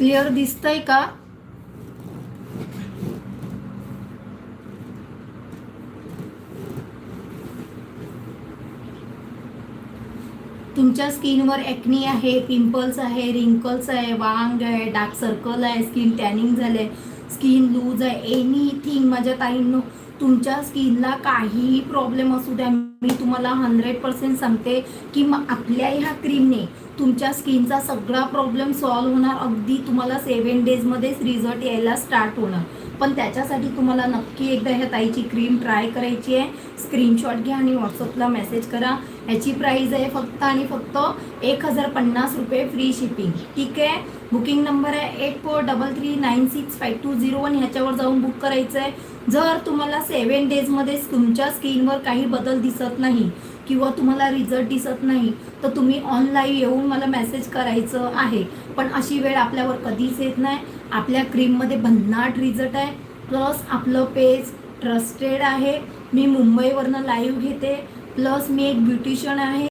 Clear दिसतंय का? तुमच्या स्किनवर एक्नी आहे, पिंपल्स आहे, रिंकल्स आहे, वांग आहे, डार्क सर्कल आहे, स्किन टॅनिंग झाले, स्किन लूज आहे, एनीथिंग माझ्या ताईंनो, तुमच्या स्किनला काहीही प्रॉब्लेम असू द्या, मी तुम्हाला 100% सांगते की आपल्या ह्या क्रीमने तुमच्या स्किनचा सगळा प्रॉब्लेम सॉल्व्ह होणार. अगदी तुम्हाला 7 डेजमध्येच रिझल्ट यायला स्टार्ट होणार. पण त्याच्यासाठी तुम्हाला नक्की एकदा ह्या ताईची क्रीम ट्राय करायची आहे. स्क्रीनशॉट घ्या आणि व्हॉट्सअपला मेसेज करा. ह्याची प्राईस आहे फक्त आणि फक्त 1050 रुपये, फ्री शिपिंग. ठीक आहे. बुकिंग नंबर आहे 8433965201. ह्याच्यावर जाऊन बुक करायचं आहे. जर तुम्हाला 7 डेजमध्ये तुमच्या स्किनवर काही बदल दिसत नाही किंवा तुम्हाला रिझल्ट दिसत नाही तर तुम्ही ऑनलाईन येऊन मला मेसेज करायचं आहे. पण अशी वेळ आपल्यावर कधीच येत नाही. आपल्या क्रीममध्ये भन्नाट रिझल्ट आहे. प्लस आपलं पेज ट्रस्टेड आहे. मी मुंबईवरनं लाईव्ह घेते. प्लस मी एक ब्युटिशियन आहे.